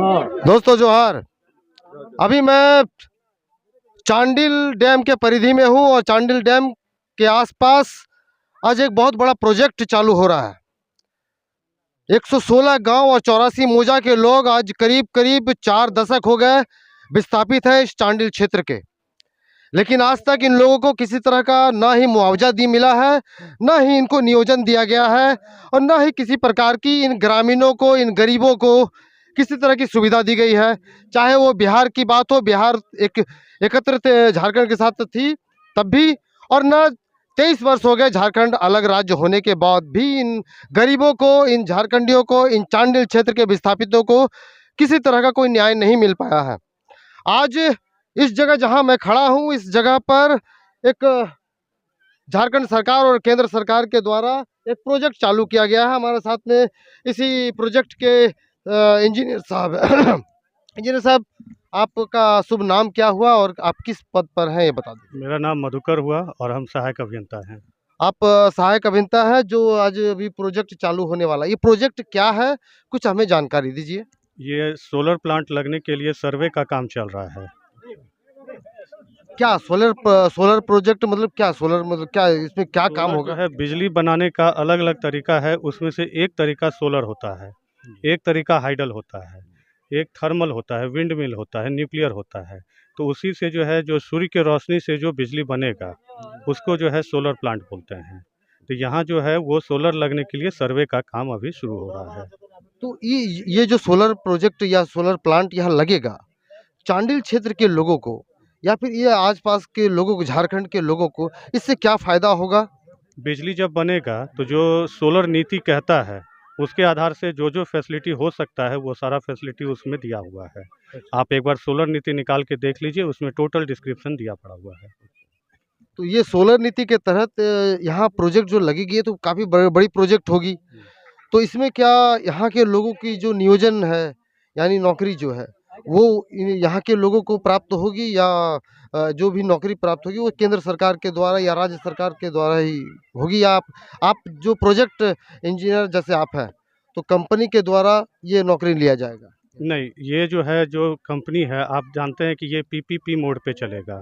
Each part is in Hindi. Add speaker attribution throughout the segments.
Speaker 1: दोस्तों जोहार। अभी मैं चांडिल डैम के परिधि में हूँ और चांडिल डैम के आसपास आज एक बहुत बड़ा प्रोजेक्ट चालू हो रहा है। 116 गांव और 84 मौजा के लोग आज करीब करीब 4 दशक हो गए विस्थापित हैं इस चांडिल क्षेत्र के। लेकिन आज तक इन लोगों को किसी तरह का ना ही मुआवजा मिला है, ना ही इनको नियोजन दिया गया है और ना ही किसी प्रकार की इन ग्रामीणों को, इन गरीबों को किसी तरह की सुविधा दी गई है। चाहे वो बिहार की बात हो, बिहार एक एकत्रित झारखंड के साथ थी तब भी, और ना 23 वर्ष हो गए झारखंड अलग राज्य होने के बाद भी इन गरीबों को, इन झारखंडियों को, इन चांडिल क्षेत्र के विस्थापितों को किसी तरह का कोई न्याय नहीं मिल पाया है। आज इस जगह जहां मैं खड़ा हूं, इस जगह पर एक झारखंड सरकार और केंद्र सरकार के द्वारा एक प्रोजेक्ट चालू किया गया है। हमारे साथ में इसी प्रोजेक्ट के इंजीनियर साहब इंजीनियर साहब, आपका शुभ नाम क्या हुआ और आप किस पद पर हैं ये बता दीजिए।
Speaker 2: मेरा नाम मधुकर हुआ और हम सहायक अभियंता हैं।
Speaker 1: आप सहायक अभियंता है जो आज अभी प्रोजेक्ट चालू होने वाला है। ये प्रोजेक्ट क्या है, कुछ हमें जानकारी दीजिए।
Speaker 2: ये सोलर प्लांट लगने के लिए सर्वे का काम चल रहा है।
Speaker 1: क्या सोलर प्रोजेक्ट मतलब क्या, सोलर मतलब क्या, इसमें क्या काम होगा?
Speaker 2: है बिजली बनाने का अलग अलग तरीका है। उसमें से एक तरीका सोलर होता है, एक तरीका हाइडल होता है, एक थर्मल होता है, विंड मिल होता है, न्यूक्लियर होता है। तो उसी से जो है, जो सूर्य की रोशनी से जो बिजली बनेगा उसको जो है सोलर प्लांट बोलते हैं। तो यहाँ जो है वो सोलर लगने के लिए सर्वे का काम अभी शुरू हो रहा है।
Speaker 1: तो ये जो सोलर प्रोजेक्ट या सोलर प्लांट यहाँ लगेगा, चांडिल क्षेत्र के लोगों को या फिर ये आसपास के लोगों को, झारखंड के लोगों को इससे क्या फायदा होगा?
Speaker 2: बिजली जब बनेगा तो जो सोलर नीति कहता है उसके आधार से जो जो फैसिलिटी हो सकता है वो सारा फैसिलिटी उसमें दिया हुआ है। आप एक बार सोलर नीति निकाल के देख लीजिए, उसमें टोटल डिस्क्रिप्शन दिया पड़ा हुआ है।
Speaker 1: तो ये सोलर नीति के तहत यहाँ प्रोजेक्ट जो लगेगी ये तो काफ़ी बड़ी प्रोजेक्ट होगी। तो इसमें क्या यहाँ के लोगों की जो नियोजन है, यानी नौकरी जो है वो यहाँ के लोगों को प्राप्त होगी, या जो भी नौकरी प्राप्त होगी वो केंद्र सरकार के द्वारा या राज्य सरकार के द्वारा ही होगी, या आप जो प्रोजेक्ट इंजीनियर जैसे आप हैं तो कंपनी के द्वारा ये नौकरी लिया जाएगा?
Speaker 2: नहीं, ये जो है, जो कंपनी है, आप जानते हैं कि ये पीपीपी मोड पे चलेगा।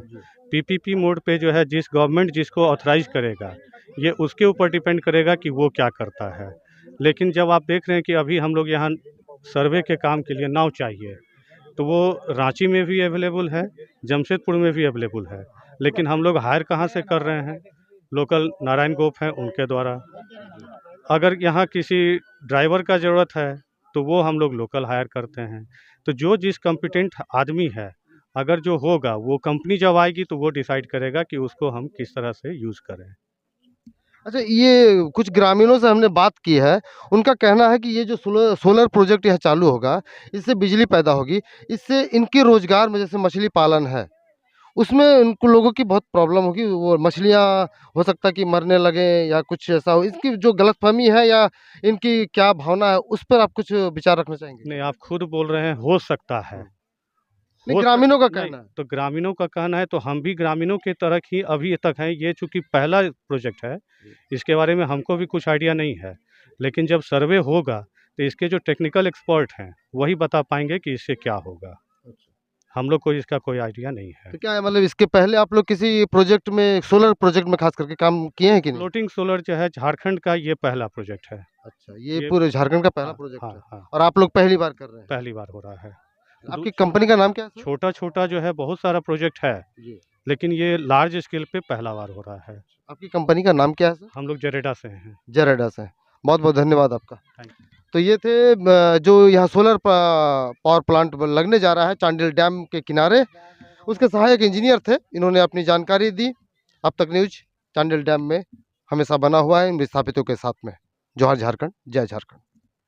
Speaker 2: पीपीपी मोड पे जो है, जिस गवर्नमेंट जिसको ऑथराइज करेगा ये उसके ऊपर डिपेंड करेगा कि वो क्या करता है। लेकिन जब आप देख रहे हैं कि अभी हम लोग यहाँ सर्वे के काम के लिए नाव चाहिए, तो वो रांची में भी अवेलेबल है, जमशेदपुर में भी अवेलेबल है। लेकिन हम लोग हायर कहाँ से कर रहे हैं? लोकल नारायण गोप हैं उनके द्वारा। अगर यहाँ किसी ड्राइवर का ज़रूरत है तो वो हम लोग लोकल हायर करते हैं। तो जो जिस कॉम्पिटेंट आदमी है, अगर जो होगा वो कंपनी जब आएगी तो वो डिसाइड करेगा कि उसको हम किस तरह से यूज़ करें।
Speaker 1: अच्छा, ये कुछ ग्रामीणों से हमने बात की है, उनका कहना है कि ये जो सोलर प्रोजेक्ट यहाँ चालू होगा, इससे बिजली पैदा होगी, इससे इनके रोजगार में जैसे मछली पालन है उसमें उनको लोगों की बहुत प्रॉब्लम होगी। वो मछलियाँ हो सकता है कि मरने लगे या कुछ ऐसा हो। इसकी जो गलतफहमी है या इनकी क्या भावना है, उस पर आप कुछ विचार रखना चाहेंगे?
Speaker 2: नहीं, आप खुद बोल रहे हैं हो सकता है।
Speaker 1: नहीं, ग्रामीणों का कहना है।
Speaker 2: तो ग्रामीणों का कहना है, तो हम भी ग्रामीणों के तरह ही अभी तक हैं। ये चूँकि पहला प्रोजेक्ट है, इसके बारे में हमको भी कुछ आइडिया नहीं है। लेकिन जब सर्वे होगा तो इसके जो टेक्निकल एक्सपर्ट हैं वही बता पाएंगे कि इससे क्या होगा। हम लोग को इसका कोई आइडिया नहीं है।
Speaker 1: तो क्या है, मतलब इसके पहले आप लोग किसी प्रोजेक्ट में, सोलर प्रोजेक्ट में खास करके काम किए हैं कि नहीं?
Speaker 2: फ्लोटिंग सोलर जो है झारखंड का ये पहला प्रोजेक्ट है।
Speaker 1: अच्छा, ये पूरे झारखंड का पहला
Speaker 2: हाँ,
Speaker 1: प्रोजेक्ट
Speaker 2: हाँ,
Speaker 1: है
Speaker 2: हाँ।
Speaker 1: और आप लोग पहली बार कर रहे हैं?
Speaker 2: पहली बार हो रहा है।
Speaker 1: आपकी कंपनी का नाम क्या है सर?
Speaker 2: छोटा छोटा जो है बहुत सारा प्रोजेक्ट है, लेकिन ये लार्ज स्केल पे पहला बार हो रहा है।
Speaker 1: आपकी कंपनी का नाम क्या है सर?
Speaker 2: हम लोग जेरेडा से हैं।
Speaker 1: जेरेडा से। बहुत बहुत धन्यवाद आपका।
Speaker 2: Thank you.
Speaker 1: तो ये थे जो यहाँ सोलर पावर प्लांट लगने जा रहा है चांडिल डैम के किनारे, उसके सहायक इंजीनियर थे, इन्होंने अपनी जानकारी दी। अब तक न्यूज चांडिल डैम में हमेशा बना हुआ है इन विस्थापितों के साथ में। जोहार झारखंड, जय झारखंड।